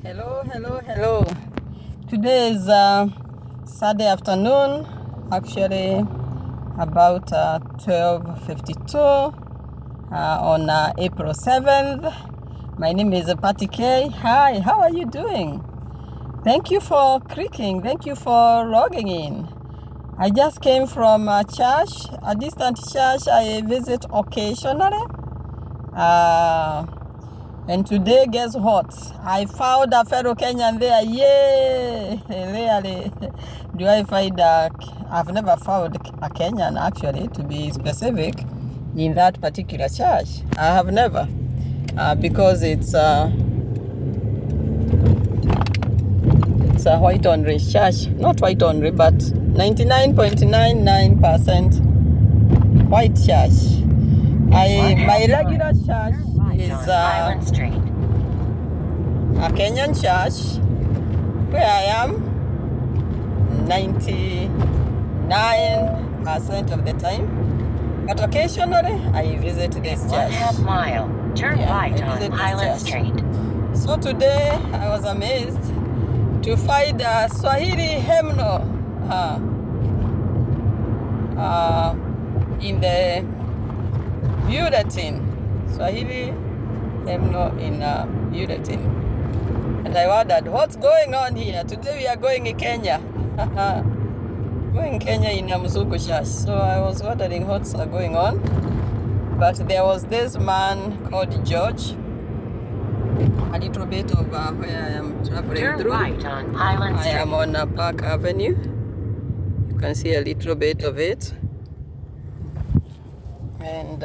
Hello. Today is Saturday afternoon, actually about 12:52 on April 7th. My name is Patty K. Hi, how are you doing? Thank you for clicking. Thank you for logging in. I just came from a church, a distant church I visit occasionally. And today, guess what? I found a fellow Kenyan there. Yay! Really? Do I find I've never found a Kenyan, actually, to be specific, in that particular church. I have never. Because it's a white Orange church. Not white Orange, but 99.99% white church. My regular church is Island Street. A Kenyan church where I am 99% of the time, but occasionally I visit this church. 1/2 mile, turn right on Island Street. So today I was amazed to find a Swahili hymnal in the bulletin. Swahili hymnal in bulletin. And I wondered, what's going on here? Today we are going to Kenya. Going Kenya in Mzuku Church. So I was wondering what's going on. But there was this man called George. A little bit of where I am traveling Turn through. right on Island I Street. am on Park Avenue. You can see a little bit of it. And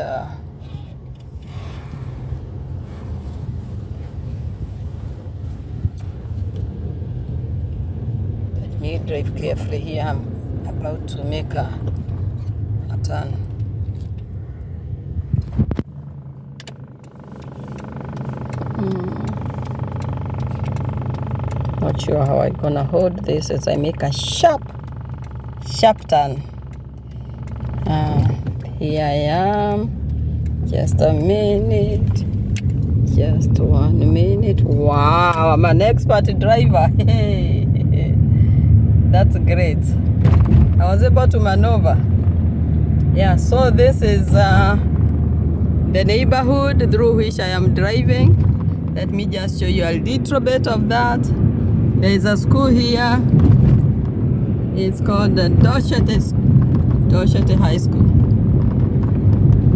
let me drive carefully here. I'm about to make a turn. Not sure how I'm gonna hold this as I make a sharp turn. Here I am. Just a minute. Just 1 minute. Wow, I'm an expert driver. Hey, that's great. I was able to maneuver. Yeah, so this is the neighborhood through which I am driving. Let me just show you a little bit of that. There is a school here. It's called Doshete High School.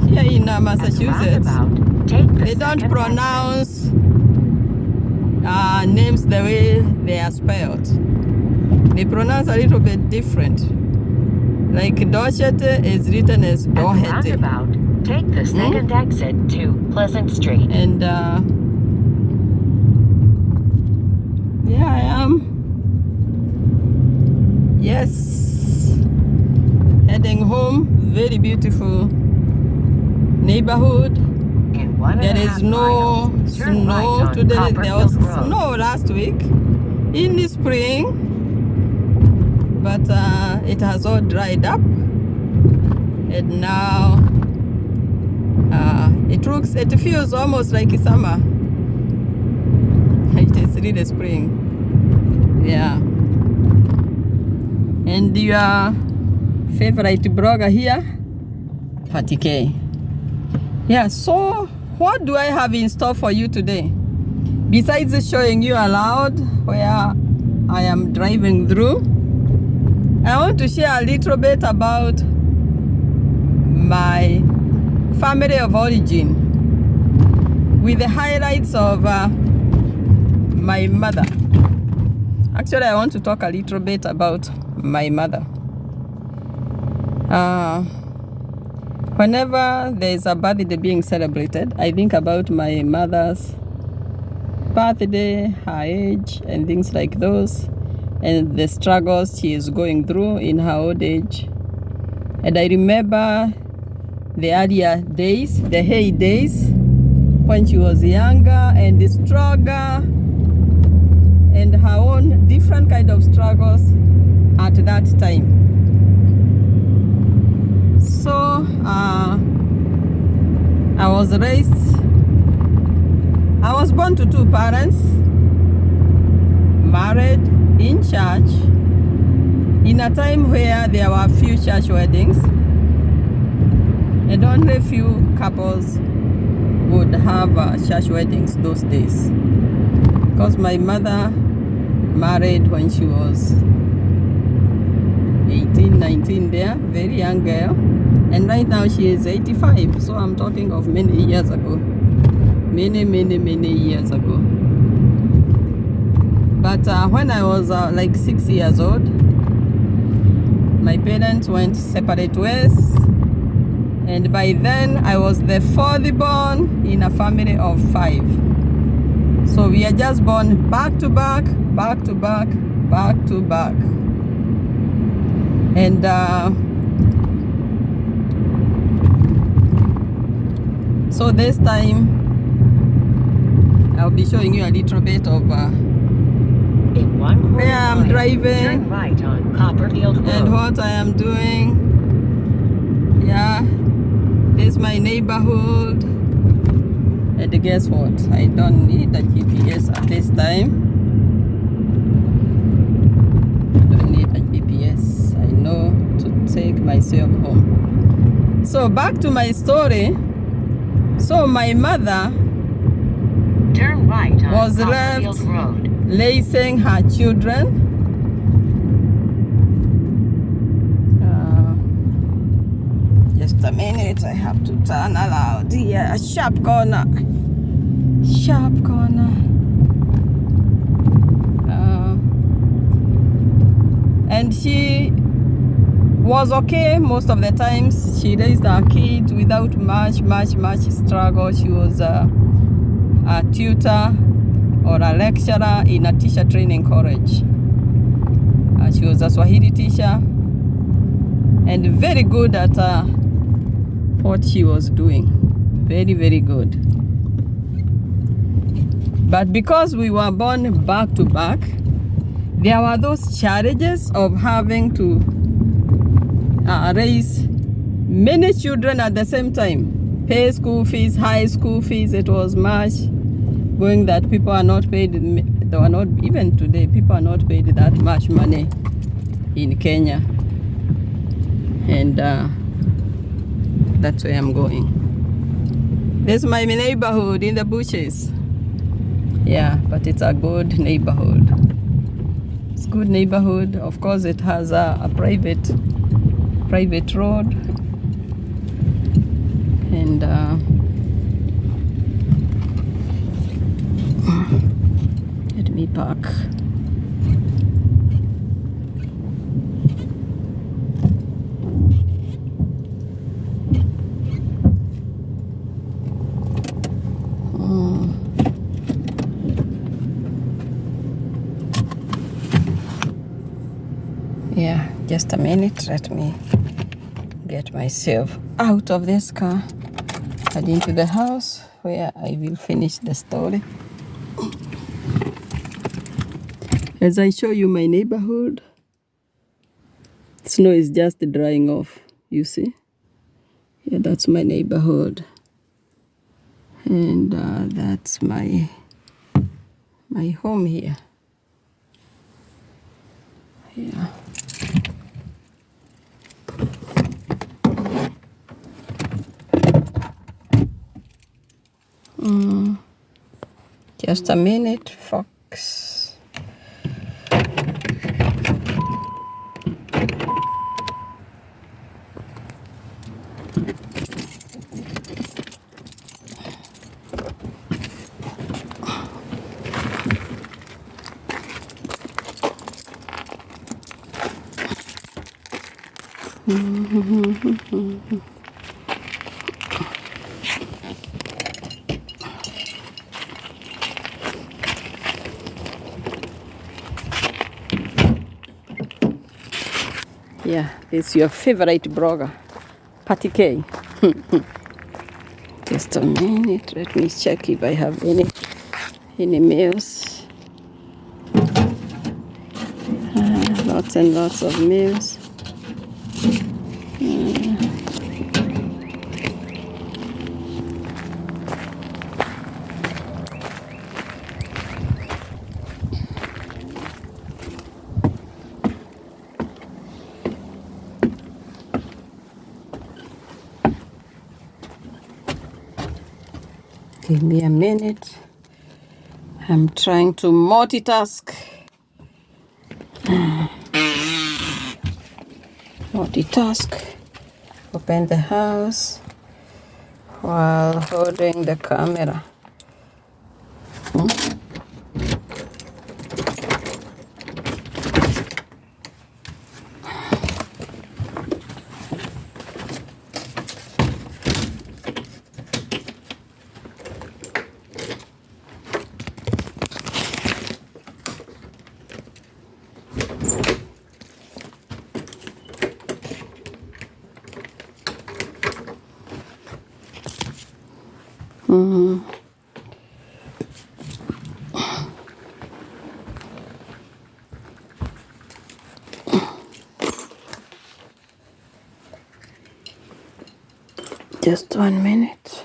Here in Massachusetts, they don't pronounce names the way they are spelled. They pronounce a little bit different. Like Doshete is written as Dohete. Take the second exit to Pleasant Street. And yeah, I am. Yes. Heading home. Very beautiful neighborhood. There is no snow today. There was snow last week in the spring, but it has all dried up, and now it feels almost like summer. It is really spring. Yeah. And your favorite blogger here, Patty K. Yeah, so what do I have in store for you today? Besides showing you around where I am driving through, I want to share a little bit about my family of origin with the highlights of my mother. Actually, I want to talk a little bit about my mother. Whenever there is a birthday being celebrated, I think about my mother's birthday, her age, and things like those, and the struggles she is going through in her old age. And I remember the earlier days, the heydays, when she was younger and stronger, and her own different kind of struggles at that time. So I was born to two parents, in a time where there were few church weddings and only few couples would have church weddings those days. Because my mother married when she was 18, 19 there, very young girl. And right now she is 85. So I'm talking of many years ago. Many years ago. But when I was like 6 years old, my parents went separate ways. And by then, I was the fourth born in a family of 5. So we are just born back to back, back to back, back to back. And so this time, I'll be showing you a little bit of In 1 where I'm mile, driving turn right on Copperfield Road. and what I am doing. Yeah, this is my neighborhood. And guess what? I don't need a GPS at this time. I don't need a GPS. I know to take myself home. So back to my story. So my mother Turn right on was Copperfield left Road. raising her children. Just a minute, I have to turn around here. A sharp corner. Sharp corner. And she was okay most of the times. She raised her kids without much struggle. She was a tutor or a lecturer in a teacher training college. She was a Swahili teacher and very good at what she was doing. Very good. But because we were born back to back, there were those challenges of having to raise many children at the same time. Pay school fees, high school fees. It was much. Going that people are not paid, they were not, even today, people are not paid that much money in Kenya. And that's where I'm going. This is my neighborhood in the bushes. Yeah, but it's a good neighborhood. It's a good neighborhood. Of course, it has a private road. And let me park. Yeah, just a minute. Let me get myself out of this car and into the house where I will finish the story. As I show you my neighborhood, snow is just drying off, you see? Yeah, that's my neighborhood. And that's my home here. Yeah. Just a minute, folks. Yeah, it's your favorite blogger, Patty K. Just a minute, let me check if I have any mails. Lots and lots of mails. Give me a minute. I'm trying to multitask. Open the house while holding the camera. Just 1 minute.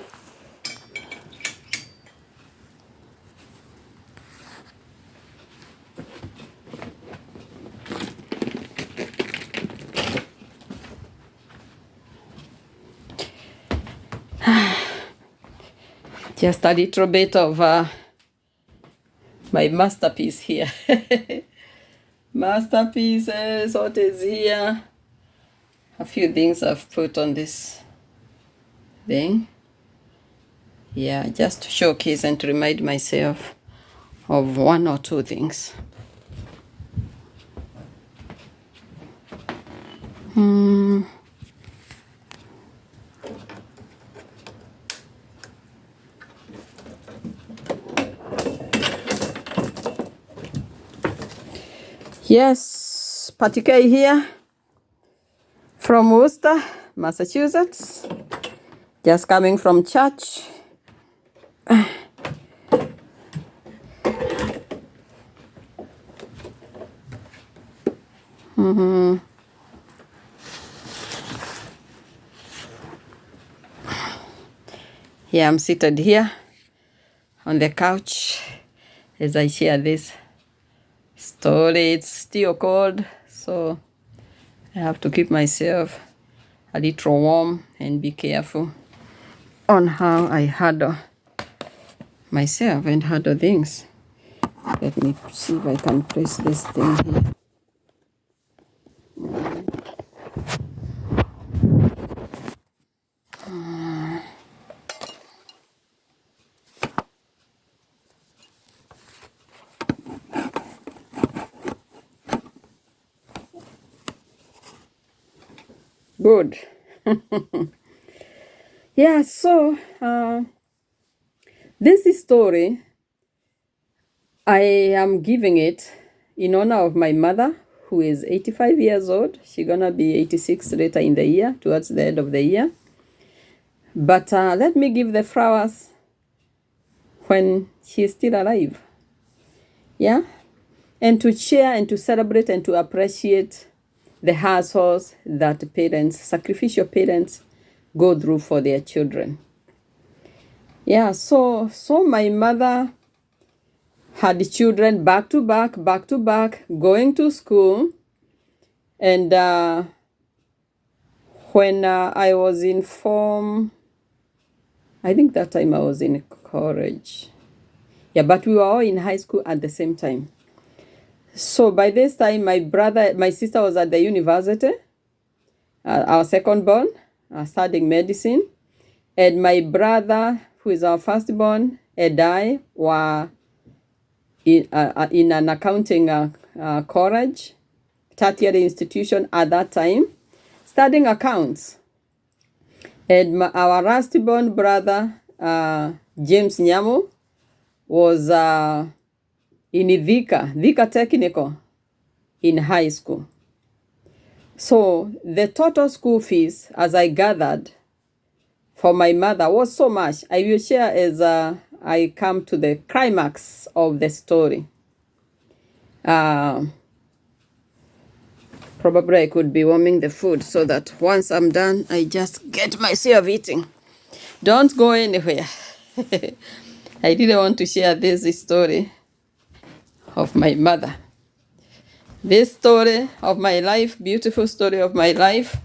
Just a little bit of my masterpiece here. Masterpieces, what is here? A few things I've put on this thing. Yeah, just to showcase and to remind myself of 1 or 2 things. Yes, Patty K here from Worcester, Massachusetts. Just coming from church. Yeah, I'm seated here on the couch as I share this story. It's still cold, so I have to keep myself a little warm and be careful on how I handle myself and handle things. Let me see if I can press this thing here. Good. Yeah, so this story, I am giving it in honor of my mother, who is 85 years old. She's gonna be 86 later in the year, towards the end of the year. But let me give the flowers when she's still alive. Yeah? And to share and to celebrate and to appreciate the hassles that parents, sacrificial parents, go through for their children. Yeah, so my mother had children back to back, going to school. And when I was in I think that time I was in college. Yeah, but we were all in high school at the same time. So by this time, my sister was at the university, our second born, studying medicine. And my brother, who is our firstborn, and I were in an accounting college, tertiary institution at that time, studying accounts. And our last-born brother, James Nyamu, was in Thika Technical in high school. So the total school fees, as I gathered, for my mother was so much. I will share as I come to the climax of the story. Probably I could be warming the food so that once I'm done, I just get myself eating. Don't go anywhere. I didn't want to share this story of my mother. This story of my life, beautiful story of my life,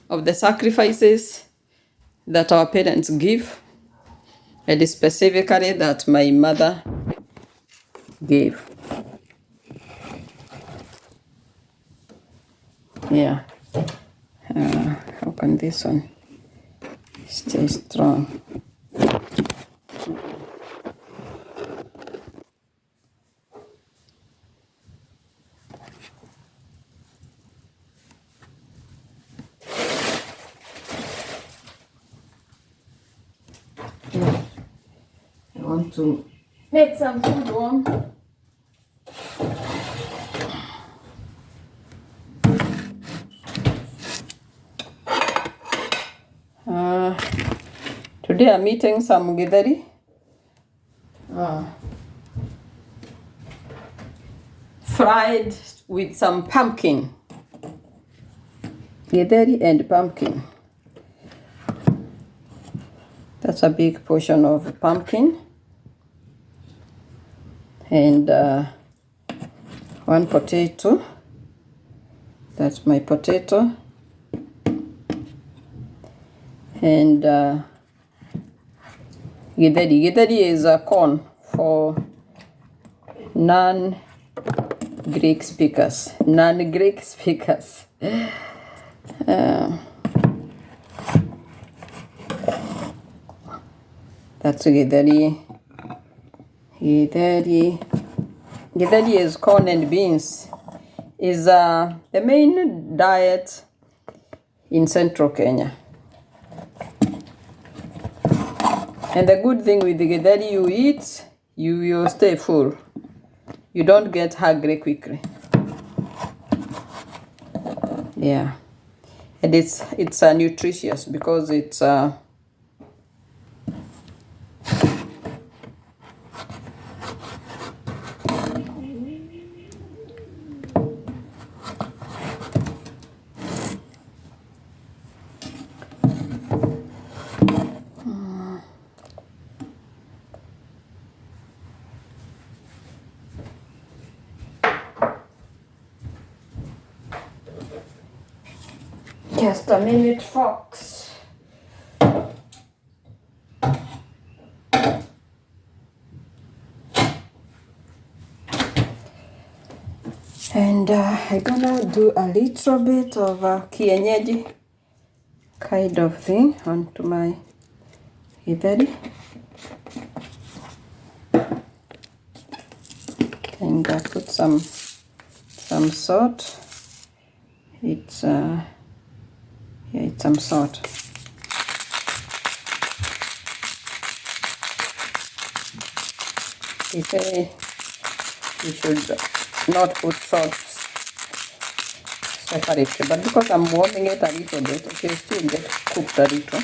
of the sacrifices that our parents give, and specifically that my mother gave. Yeah. How can this one stay strong? Yeah. I want to make some food warm. Today I'm eating some githeri. Fried with some pumpkin. Githeri and pumpkin. That's a big portion of pumpkin. And one potato. That's my potato. And githeri. Githeri is a corn for non-Greek speakers. Non-Greek speakers. That's githeri. Githeri is corn and beans. Is the main diet in central Kenya. And the good thing with the githeri, you eat, you stay full. You don't get hungry quickly. Yeah. And it's nutritious because it's just a minute, Fox. And I'm gonna do a little bit of a kienyeji kind of thing onto my githeri. And I put some salt. It's it's some salt. They say you should not put salt separately, but because I'm warming it a little bit, it will still get cooked a little.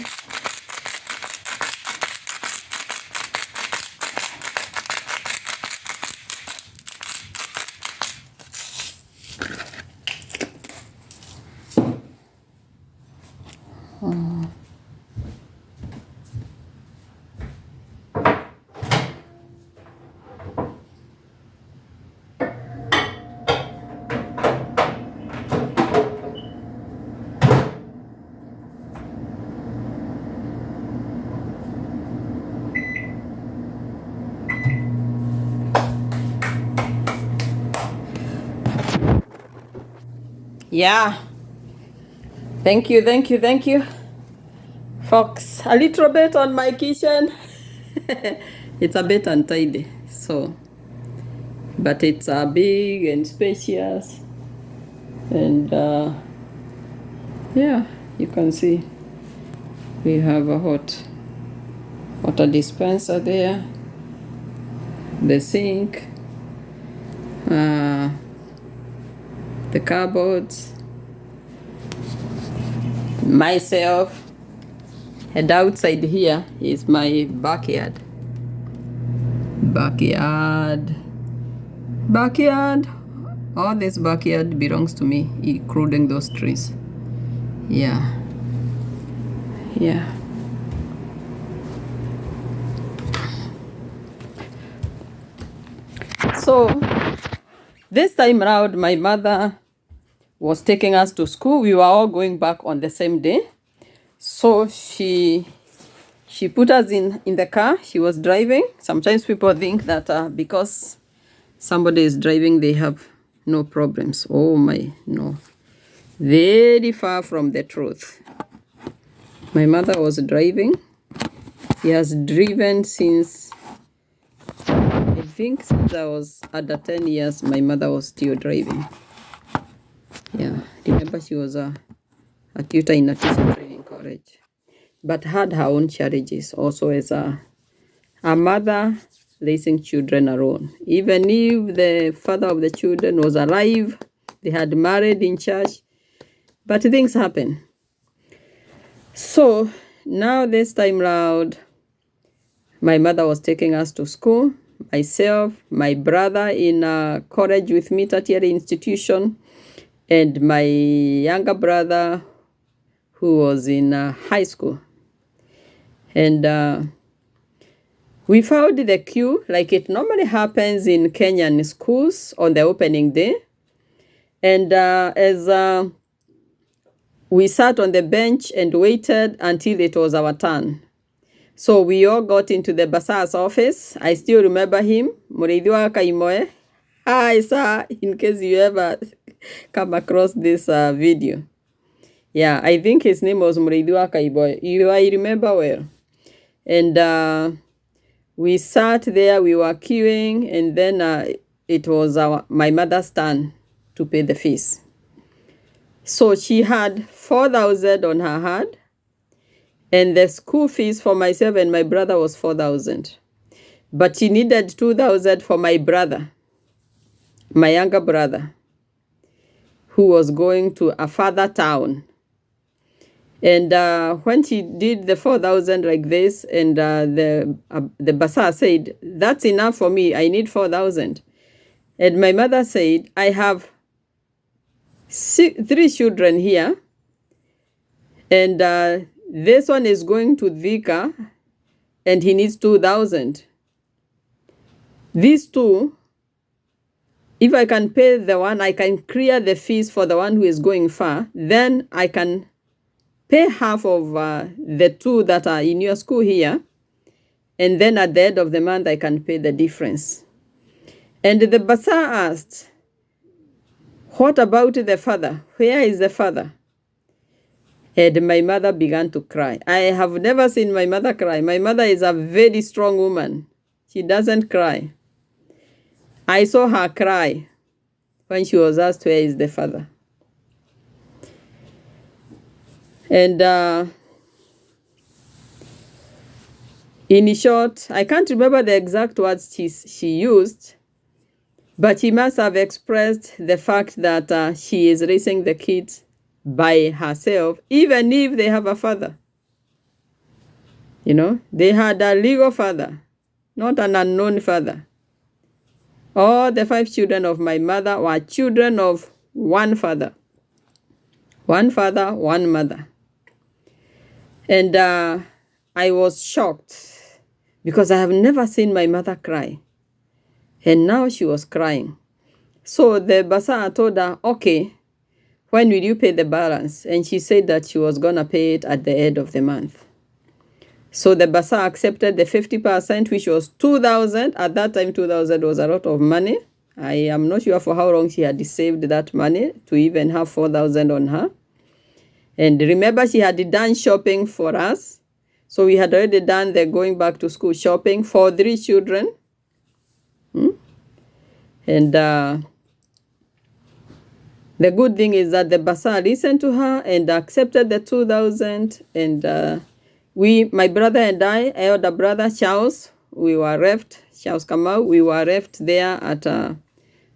Yeah. Thank you. Fox, a little bit on my kitchen. It's a bit untidy, so, but it's big and spacious. And yeah, you can see we have a hot water dispenser there, the sink, the cupboards, myself, and outside here is my backyard. All this backyard belongs to me, including those trees. Yeah. So this time around, my mother was taking us to school. We were all going back on the same day. So she She put us in the car. She was driving. Sometimes people think that because somebody is driving, they have no problems. Oh my, no. Very far from the truth. My mother was driving. She has driven since, I think since I was under 10 years, my mother was still driving. Yeah, remember she was a tutor in a teacher training college, but had her own challenges also as a mother raising children alone. Even if the father of the children was alive, they had married in church, but things happen. So now this time round, my mother was taking us to school, myself, my brother in a college with me, tertiary institution, and my younger brother who was in high school. And we found the queue like it normally happens in Kenyan schools on the opening day. And as we sat on the bench and waited until it was our turn. So we all got into the bursar's office. I still remember him, Mureithi Kaimoe. Hi, sir, in case you ever come across this video. Yeah, I think his name was Mureithi Kaimoe. I remember well. And we sat there, we were queuing, and then it was my mother's turn to pay the fees. So she had 4,000 on her hand, and the school fees for myself and my brother was 4,000. But she needed 2,000 for my brother, my younger brother, who was going to a further town. And when she did the 4,000 like this, and the bursar said, "That's enough for me, I need 4,000. And my mother said, "I have 3 children here, and this one is going to Thika, and he needs 2,000. These 2, if I can pay the one, I can clear the fees for the one who is going far, then I can pay half of the 2 that are in your school here, and then at the end of the month, I can pay the difference." And the bursar asked, "What about the father? Where is the father?" And my mother began to cry. I have never seen my mother cry. My mother is a very strong woman. She doesn't cry. I saw her cry when she was asked, "Where is the father?" And in short, I can't remember the exact words she used, but she must have expressed the fact that she is raising the kids by herself, even if they have a father. You know, they had a legal father, not an unknown father. All the 5 children of my mother were children of one father. One father, one mother. And I was shocked because I have never seen my mother cry. And now she was crying. So the bursar told her, "Okay, when will you pay the balance?" And she said that she was going to pay it at the end of the month. So the bursar accepted the 50%, which was 2,000. At that time, 2,000 was a lot of money. I am not sure for how long she had saved that money to even have 4,000 on her. And remember, she had done shopping for us. So we had already done the going back to school shopping for 3 children. And the good thing is that the bursar listened to her and accepted the 2,000. And my brother and I, elder brother Charles, Charles Kamau, we were left there at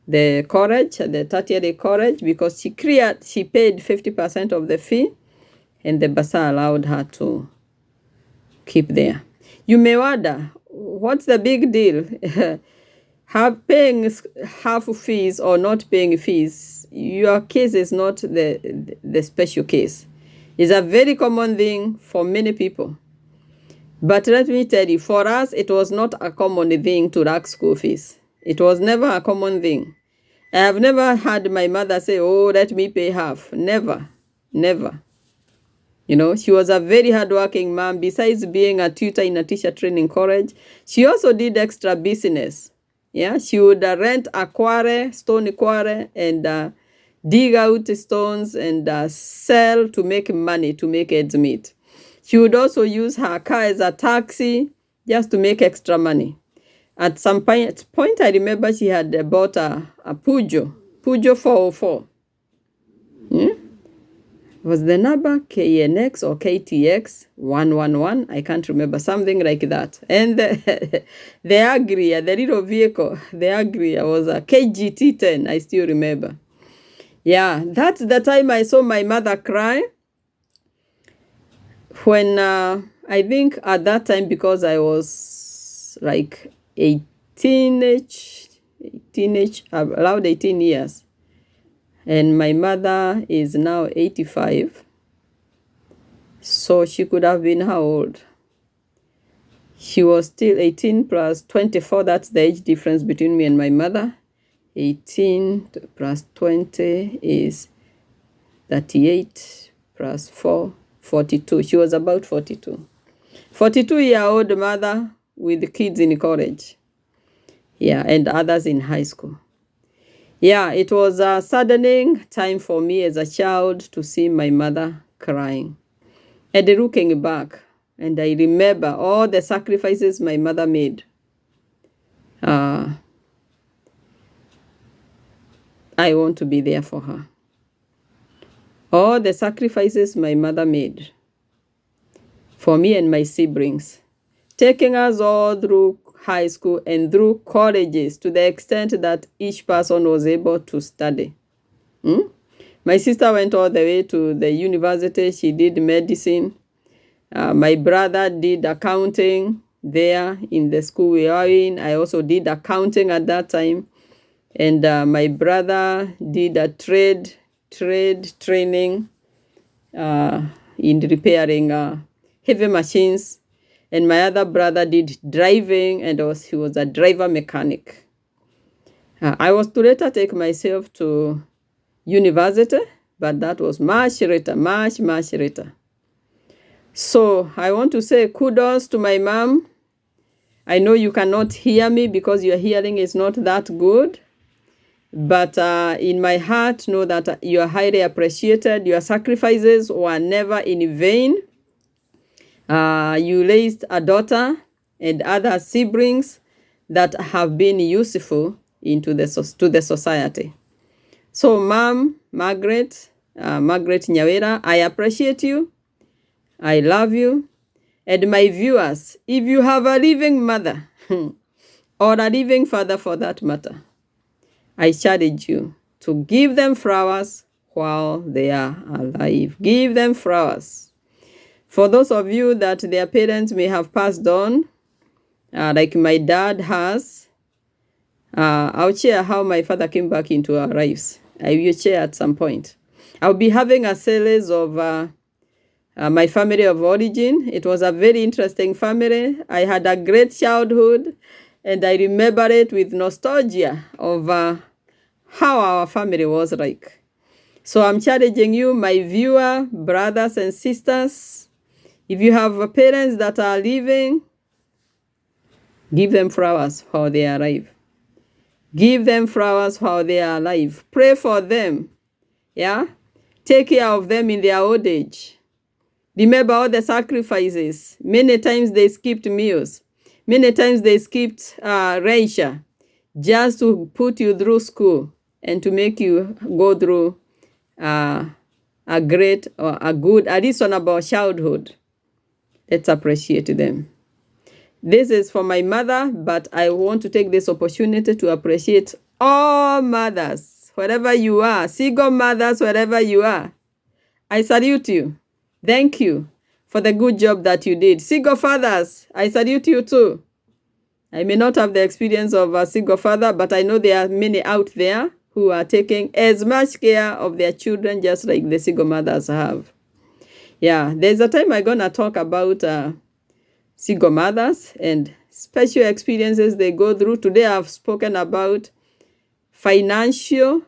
the college, the tertiary college, because she paid 50% of the fee, and the bursar allowed her to keep there. You may wonder, what's the big deal? Paying half fees or not paying fees, your case is not the special case. It's a very common thing for many people. But let me tell you, for us, it was not a common thing to lack school fees. It was never a common thing. I have never had my mother say, "Oh, let me pay half." Never, never. You know, she was a very hardworking mom. Besides being a tutor in a teacher training college, she also did extra business. Yeah, she would rent a quarry, stone quarry, and dig out stones and sell to make money, to make ends meet. She would also use her car as a taxi just to make extra money. At some point, I remember she had bought a Peugeot 404. Was the number KNX or KTX 111? I can't remember, something like that. And the Agria, the little vehicle, the Agria was a KGT 10, I still remember. Yeah, that's the time I saw my mother cry. When I think at that time, because I was like a teenage, around 18 years. And my mother is now 85. So she could have been how old? She was still 18 plus 24. That's the age difference between me and my mother. 18 plus 20 is 38 plus 4, 42. She was about 42. 42-year-old mother with kids in college. Yeah, and others in high school. Yeah, it was a saddening time for me as a child to see my mother crying. And looking back, and I remember all the sacrifices my mother made. I want to be there for her. All the sacrifices my mother made for me and my siblings, taking us all through high school and through colleges to the extent that each person was able to study. My sister went all the way to the university. She did medicine. My brother did accounting there in the school we are in. I also did accounting at that time. And my brother did a trade training in repairing heavy machines. And my other brother did driving, and he was a driver mechanic. I was to later take myself to university, but that was much later, much later. So I want to say kudos to my mom. I know you cannot hear me because your hearing is not that good. But in my heart, know that you are highly appreciated. Your sacrifices were never in vain. You raised a daughter and other siblings that have been useful to the society. So, Mom, Margaret Nyawera, I appreciate you. I love you. And my viewers, if you have a living mother or a living father for that matter, I challenge you to give them flowers while they are alive. Give them flowers. For those of you that their parents may have passed on, like my dad has, I'll share how my father came back into our lives. I will share at some point. I'll be having a series of my family of origin. It was a very interesting family. I had a great childhood, and I remember it with nostalgia of how our family was like. So I'm challenging you, my viewer, brothers and sisters, if you have parents that are living, give them flowers while they are alive. Give them flowers while they are alive. Pray for them. Yeah? Take care of them in their old age. Remember all the sacrifices. Many times they skipped meals. Many times they skipped leisure just to put you through school and to make you go through a great or a good, a reasonable childhood. Let's appreciate them. This is for my mother, but I want to take this opportunity to appreciate all mothers, wherever you are, single mothers, wherever you are. I salute you. Thank you for the good job that you did. Single fathers, I salute you too. I may not have the experience of a single father, but I know there are many out there who are taking as much care of their children just like the single mothers have. Yeah, there's a time I'm going to talk about single mothers and special experiences they go through. Today I've spoken about financial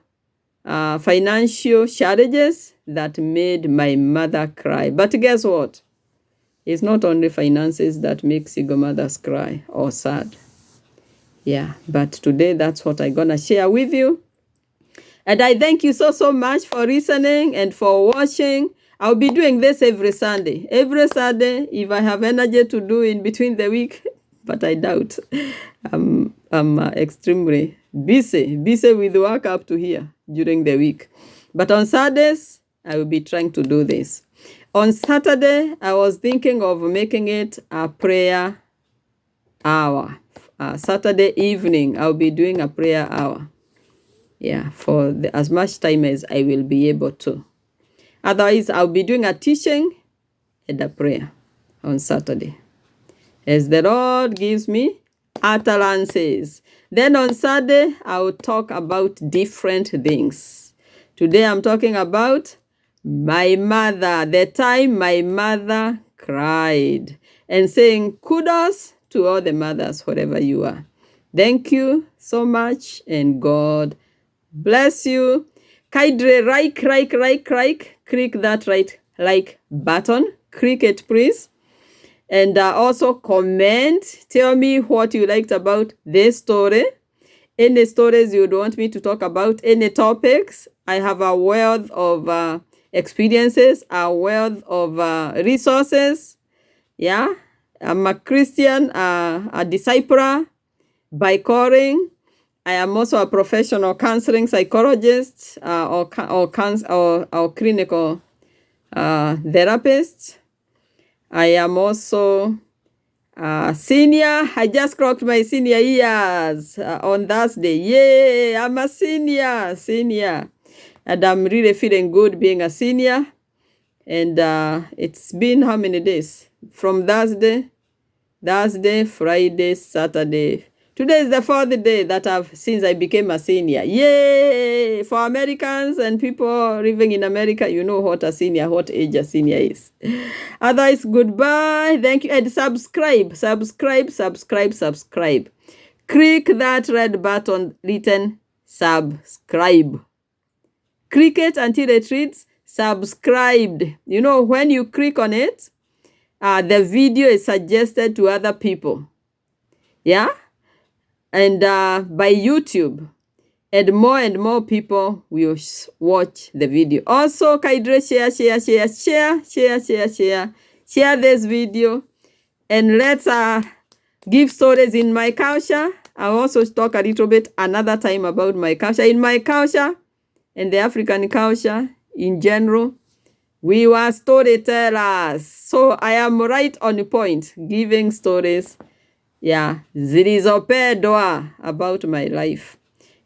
challenges that made my mother cry. But guess what? It's not only finances that make single mothers cry or sad. Yeah, but today that's what I'm gonna share with you. And I thank you so much for listening and for watching. I'll be doing this every Sunday. Every Sunday, if I have energy to do in between the week, but I doubt. I'm extremely busy with work up to here during the week. But on Saturdays, I will be trying to do this. On Saturday, I was thinking of making it a prayer hour. Saturday evening, I'll be doing a prayer hour. Yeah, for as much time as I will be able to. Otherwise, I'll be doing a teaching and a prayer on Saturday, as the Lord gives me utterances. Then on Sunday, I'll talk about different things. Today, I'm talking about my mother, the time my mother cried, and saying kudos to all the mothers, wherever you are. Thank you so much, and God bless you. Kaidre, click that like button. Click it, please. And also comment. Tell me what you liked about this story. Any stories you want me to talk about, any topics. I have a wealth of experiences, a wealth of resources. Yeah, I'm a Christian, a discipler by calling. I am also a professional counseling psychologist or clinical therapist. I am also a senior. I just clocked my senior years on Thursday. Yay, I'm a senior. And I'm really feeling good being a senior. And it's been how many days? From Thursday, Friday, Saturday. Today is the 4th day that since I became a senior. Yay! For Americans and people living in America, you know what age a senior is. Otherwise, goodbye. Thank you. And subscribe. Click that red button written subscribe. Click it until it reads subscribed. You know, when you click on it, the video is suggested to other people. Yeah? And by YouTube, and more people will watch the video. Also, Kaidre, share this video, and let's give stories in my culture. I'll also talk a little bit another time about my culture. In my culture and the African culture in general, we were storytellers. So I am right on point, giving stories. Yeah, zilizopendwa about my life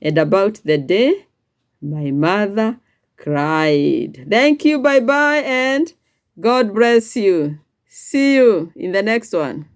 and about the day my mother cried. Thank you, bye-bye, and God bless you. See you in the next one.